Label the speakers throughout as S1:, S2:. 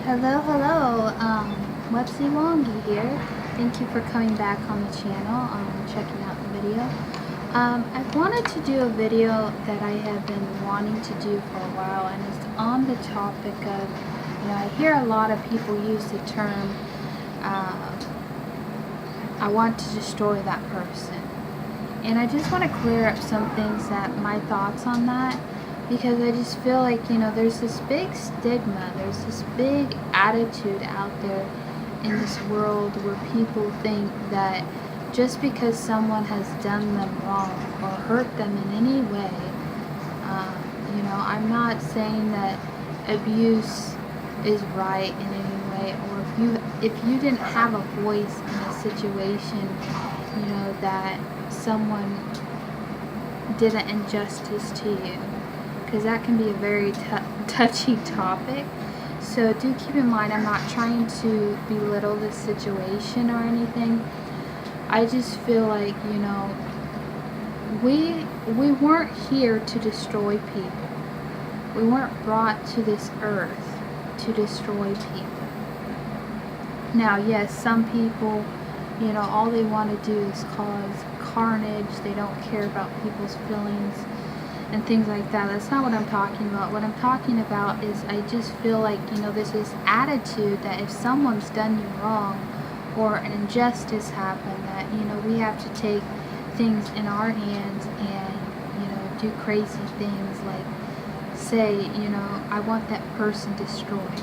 S1: Hello, hello. Websy Wongi here. Thank you for coming back on the channel, checking out the video. I wanted to do a video that I have been wanting to do for a while, and it's on the topic of, I hear a lot of people use the term, I want to destroy that person. And I just want to clear up some things my thoughts on that. Because I just feel like, there's this big stigma, there's this big attitude out there in this world where people think that just because someone has done them wrong or hurt them in any way, I'm not saying that abuse is right in any way, or if you didn't have a voice in a situation, that someone did an injustice to you. Because that can be a very touchy topic. So do keep in mind, I'm not trying to belittle this situation or anything. I just feel like, we weren't here to destroy people. We weren't brought to this earth to destroy people. Now, yes, some people, all they want to do is cause carnage. They don't care about people's feelings and things like that. That's not what I'm talking about. What I'm talking about is I just feel like, there's this attitude that if someone's done you wrong or an injustice happened, that, we have to take things in our hands and, do crazy things like say, I want that person destroyed.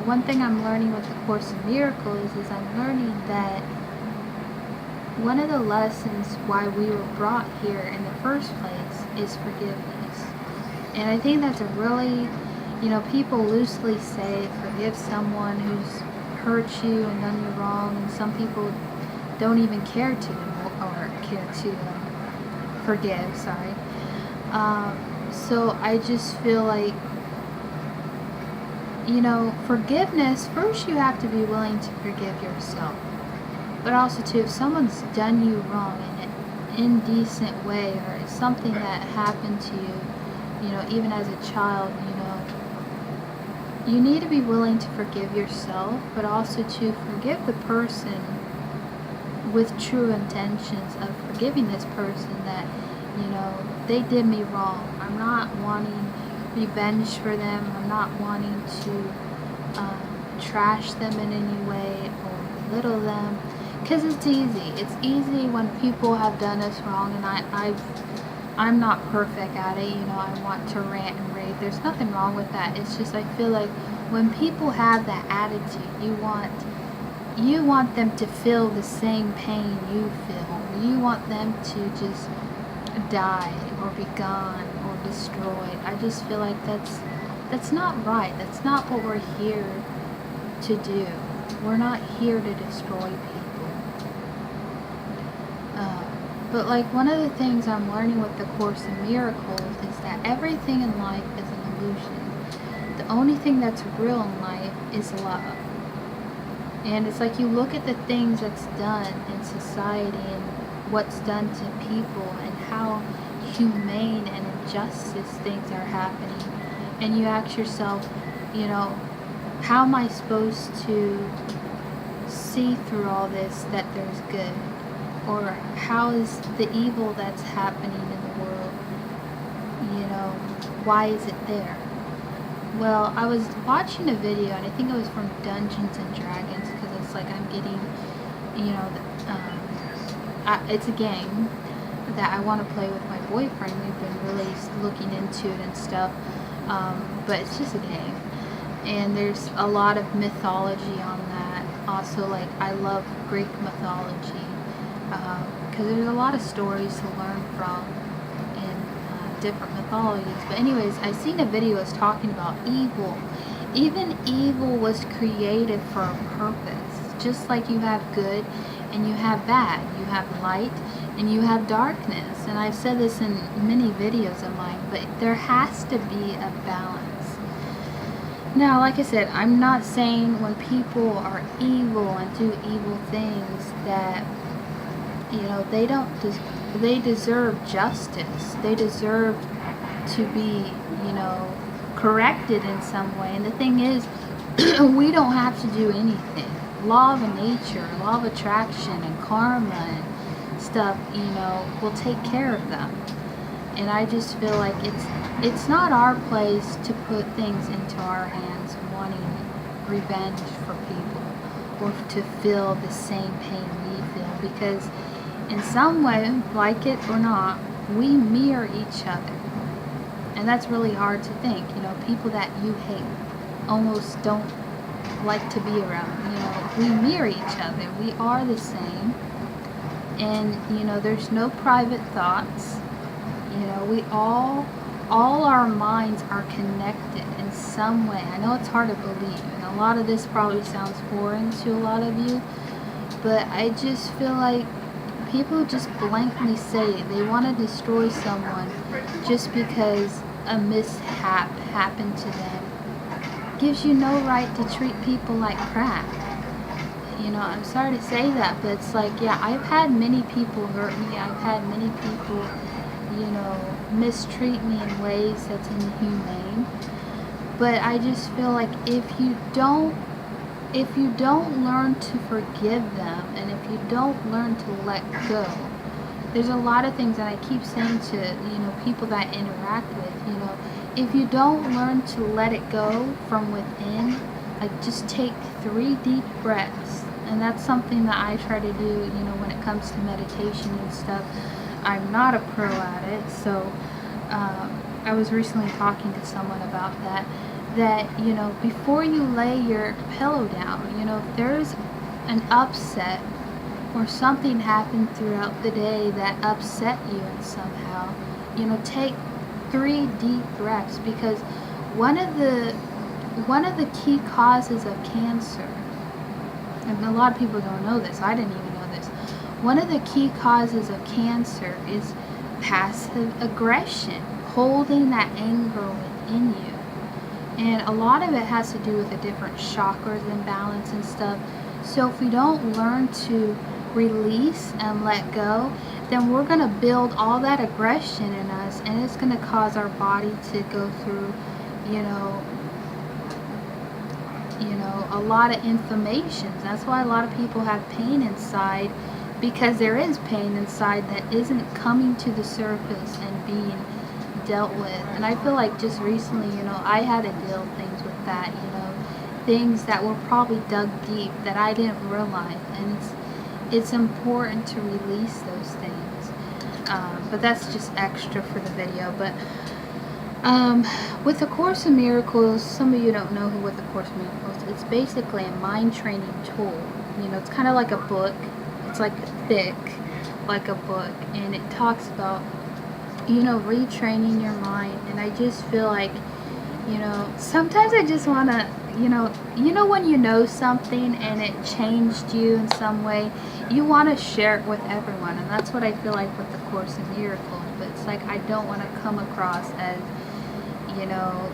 S1: One thing I'm learning with the Course in Miracles is I'm learning that one of the lessons why we were brought here in the first place is forgiveness. And I think that's a really, people loosely say forgive someone who's hurt you and done you wrong, and some people don't even care to forgive, sorry. So I just feel like, forgiveness, first you have to be willing to forgive yourself. But also, too, if someone's done you wrong in an indecent way, or it's something that happened to you, even as a child, you need to be willing to forgive yourself, but also to forgive the person with true intentions of forgiving this person that, they did me wrong. I'm not wanting revenge for them. I'm not wanting to trash them in any way or belittle them. Because it's easy. It's easy when people have done us wrong, and I'm not perfect at it. I want to rant and rave. There's nothing wrong with that. It's just I feel like when people have that attitude, you want them to feel the same pain you feel. You want them to just die or be gone or destroyed. I just feel like that's not right. That's not what we're here to do. We're not here to destroy people. But one of the things I'm learning with the Course in Miracles is that everything in life is an illusion. The only thing that's real in life is love. And it's like you look at the things that's done in society and what's done to people and how humane and injustice things are happening. And you ask yourself, how am I supposed to see through all this that there's good? Or how is the evil that's happening in the world, why is it there? Well, I was watching a video, and I think it was from Dungeons and Dragons, because it's like I'm getting, it's a game that I want to play with my boyfriend. We've been really looking into it and stuff, but it's just a game. And there's a lot of mythology on that. Also, I love Greek mythology. Because there's a lot of stories to learn from in different mythologies. But anyways, I seen a video that's talking about evil. Even evil was created for a purpose. Just like you have good and you have bad. You have light and you have darkness. And I've said this in many videos of mine, but there has to be a balance. Now, like I said, I'm not saying when people are evil and do evil things that they deserve justice. They deserve to be, you know, corrected in some way. And the thing is, we don't have to do anything. Law of nature, law of attraction, and karma and stuff, you know, will take care of them. And I just feel like it's not our place to put things into our hands, wanting revenge for people or to feel the same pain we feel, because in some way, like it or not, we mirror each other. And that's really hard to think. You know, people that you hate almost don't like to be around. You know, we mirror each other. We are the same. And, you know, there's no private thoughts. You know, we all our minds are connected in some way. I know it's hard to believe, and a lot of this probably sounds foreign to a lot of you, but I just feel like people just blankly say they want to destroy someone just because a mishap happened to them. Gives you no right to treat people like crap. You know, I'm sorry to say that, but it's like, yeah, I've had many people hurt me. I've had many people, you know, mistreat me in ways that's inhumane. But I just feel like if you don't learn to forgive them, and if you don't learn to let go, there's a lot of things that I keep saying to, you know, people that I interact with, you know, if you don't learn to let it go from within, like just take 3 deep breaths. And that's something that I try to do, you know, when it comes to meditation and stuff. I'm not a pro at it, so I was recently talking to someone about that, you know, before you lay your pillow down, you know, if there's an upset or something happened throughout the day that upset you in somehow, you know, take 3 deep breaths, because one of the key causes of cancer, and a lot of people don't know this, I didn't even know this, one of the key causes of cancer is passive aggression, holding that anger within you. And a lot of it has to do with the different chakras imbalance and stuff. So if we don't learn to release and let go, then we're going to build all that aggression in us, and it's going to cause our body to go through, you know, a lot of inflammations. That's why a lot of people have pain inside, because there is pain inside that isn't coming to the surface and being dealt with. And I feel like just recently, you know, I had to deal things with that, you know, things that were probably dug deep that I didn't realize. And it's important to release those things. But that's just extra for the video. But with the Course in Miracles, some of you don't know what the Course in Miracles is. It's basically a mind training tool. You know, it's kind of like a book. It's like thick, like a book, and it talks about, you know, retraining your mind. And I just feel like, you know, sometimes I just want to, you know when you know something and it changed you in some way, you want to share it with everyone. And that's what I feel like with the Course in Miracles. But it's like, I don't want to come across as, you know,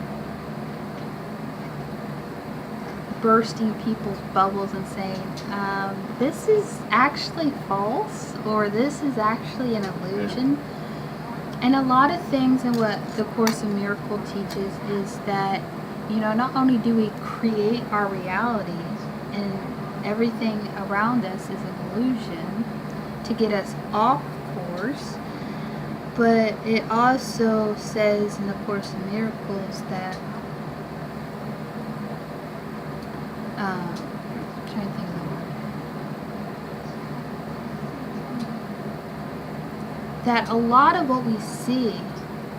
S1: bursting people's bubbles and saying, this is actually false, or this is actually an illusion. And a lot of things in what the Course in Miracles teaches is that, you know, not only do we create our reality and everything around us is an illusion to get us off course, but it also says in the Course in Miracles that I'm trying to think of the word, that a lot of what we see,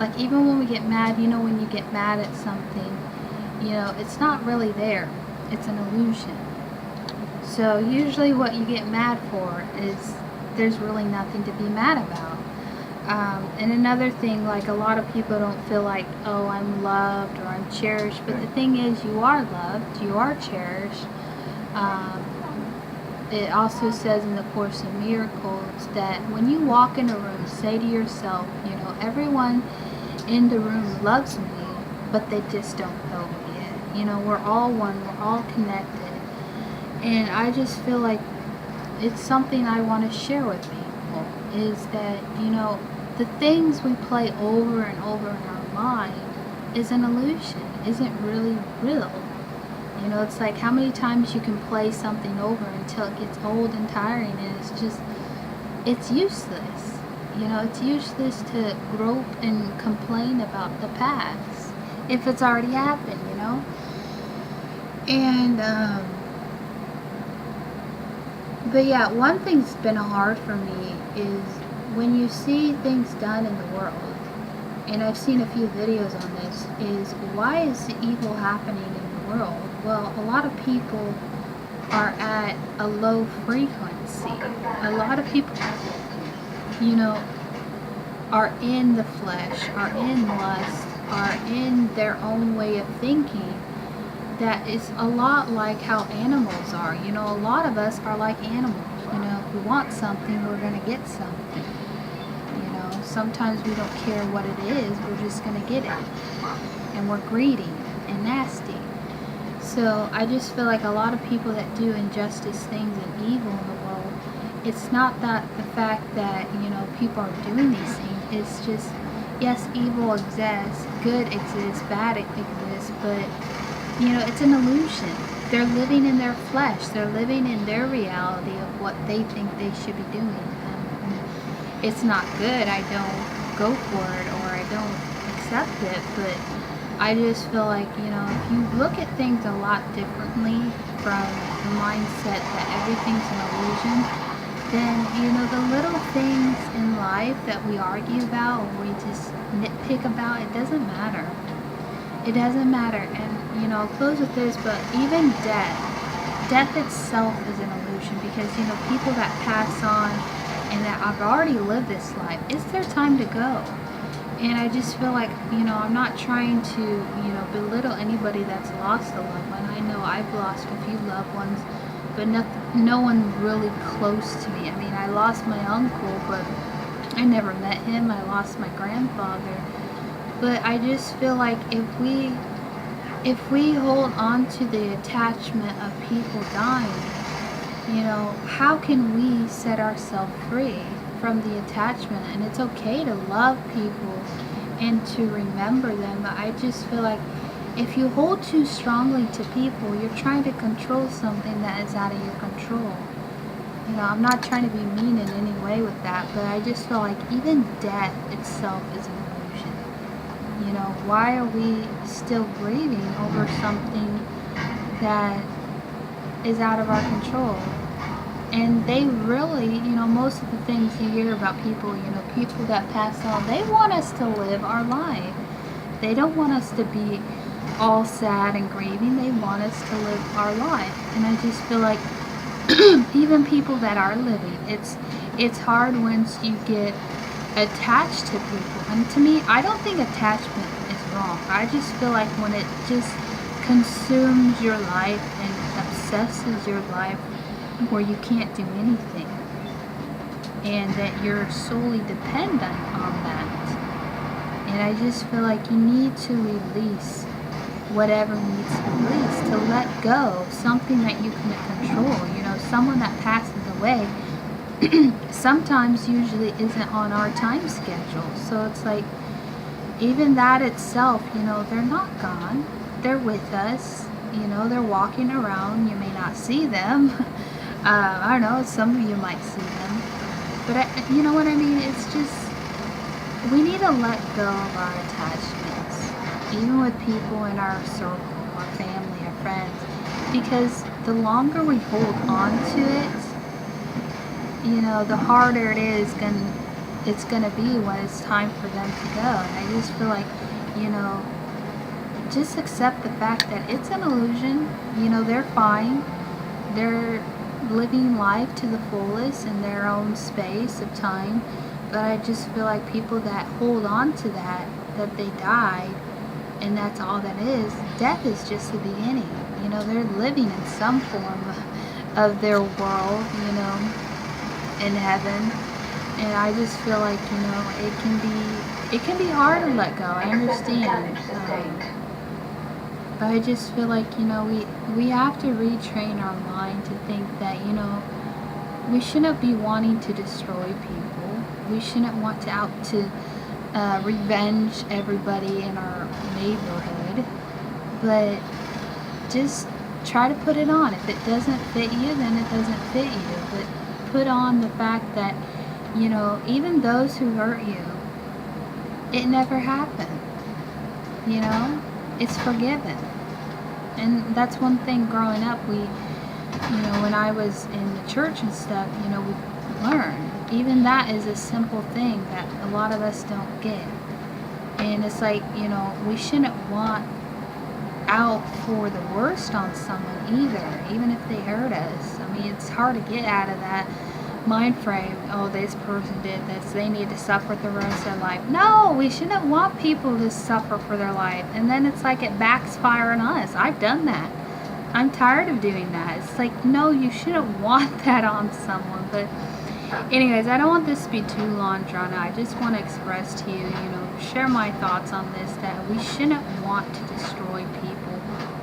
S1: like even when we get mad, you know, when you get mad at something, you know, it's not really there. It's an illusion. So usually what you get mad for is there's really nothing to be mad about. And another thing, like a lot of people don't feel like, oh, I'm loved or I'm cherished. But the thing is, you are loved. You are cherished. It also says in the Course in Miracles that when you walk in a room, say to yourself, you know, everyone in the room loves me, but they just don't know me yet. You know, we're all one. We're all connected. And I just feel like it's something I want to share with people, is that, you know, the things we play over and over in our mind is an illusion, isn't really real. You know, it's like how many times you can play something over until it gets old and tiring, and it's useless. You know, it's useless to grope and complain about the past if it's already happened, you know? And, but yeah, one thing's been hard for me is when you see things done in the world, and I've seen a few videos on this, is why is the evil happening in the world? Well, a lot of people are at a low frequency. A lot of people, you know, are in the flesh, are in lust, are in their own way of thinking. That is a lot like how animals are. You know, a lot of us are like animals. You know, if we want something, we're going to get something. You know, sometimes we don't care what it is, we're just going to get it. And we're greedy and nasty. So I just feel like a lot of people that do injustice things and evil in the world, it's not that the fact that, you know, people are doing these things. It's just, yes, evil exists, good exists, bad exists, but, you know, it's an illusion. They're living in their flesh. They're living in their reality of what they think they should be doing. And it's not good. I don't go for it or I don't accept it, but I just feel like, you know, if you look at things a lot differently from the mindset that everything's an illusion, then, you know, the little things in life that we argue about or we just nitpick about, it doesn't matter. It doesn't matter. And, you know, I'll close with this, but even death itself is an illusion because, you know, people that pass on and that have already lived this life, it's their time to go. And I just feel like, you know, I'm not trying to, you know, belittle anybody that's lost a loved one. I know I've lost a few loved ones, but no one really close to me. I mean, I lost my uncle, but I never met him. I lost my grandfather. But I just feel like if we hold on to the attachment of people dying, you know, how can we set ourselves free from the attachment? And it's okay to love people and to remember them, but I just feel like if you hold too strongly to people, you're trying to control something that is out of your control. You know, I'm not trying to be mean in any way with that, but I just feel like even death itself is an illusion. You know, why are we still grieving over something that is out of our control? And they really, you know, most of the things you hear about people, you know, people that pass on, they want us to live our life. They don't want us to be all sad and grieving. They want us to live our life. And I just feel like even people that are living, it's hard once you get attached to people. And to me, I don't think attachment is wrong. I just feel like when it just consumes your life and obsesses your life where you can't do anything and that you're solely dependent on that. And I just feel like you need to release whatever needs to be released, to let go of something that you can control. You know, someone that passes away sometimes usually isn't on our time schedule. So it's like, even that itself, you know, they're not gone. They're with us. You know, they're walking around. You may not see them. I don't know, some of you might see them. But you know what I mean? It's just, we need to let go of our attachments. Even with people in our circle, our family, our friends. Because the longer we hold on to it, you know, the harder it's gonna be when it's time for them to go. And I just feel like, you know, just accept the fact that it's an illusion. You know, they're fine. They're living life to the fullest in their own space of time. But I just feel like people that hold on to that they died, and that's all that is. Death is just the beginning. You know, they're living in some form of their world, you know, in heaven. And I just feel like, you know, it can be hard to let go. I understand. But I just feel like, you know, we have to retrain our mind to think that, you know, we shouldn't be wanting to destroy people. We shouldn't want to revenge everybody in our neighborhood, but just try to put it on. If it doesn't fit you, then it doesn't fit you. But put on the fact that, even those who hurt you, it never happened. It's forgiven. And that's one thing growing up, when I was in the church and stuff, we learned. Even that is a simple thing that a lot of us don't get. And it's like, we shouldn't want out for the worst on someone either, even if they hurt us. I mean, it's hard to get out of that mind frame. Oh, this person did this, they need to suffer the rest of their life. No, we shouldn't want people to suffer for their life. And then it's like it backfires on us. I've done that. I'm tired of doing that. It's like, no, you shouldn't want that on someone. But anyways, I don't want this to be too long drawn out. I just want to express to you, share my thoughts on this, that we shouldn't want to destroy people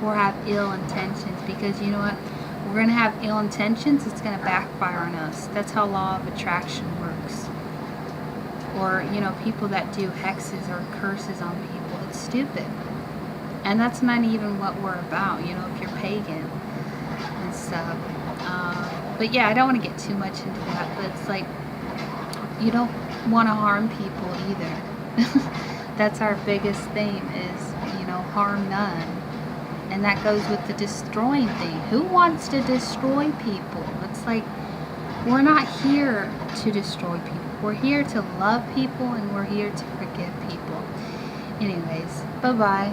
S1: or have ill intentions, because you know what? We're going to have ill intentions, it's going to backfire on us. That's how law of attraction works. Or, people that do hexes or curses on people. It's stupid. And that's not even what we're about, if you're pagan and stuff. But yeah, I don't want to get too much into that, but it's like, you don't want to harm people either. That's our biggest theme is, harm none. And that goes with the destroying thing. Who wants to destroy people? It's like, we're not here to destroy people. We're here to love people, and we're here to forgive people. Anyways, bye-bye.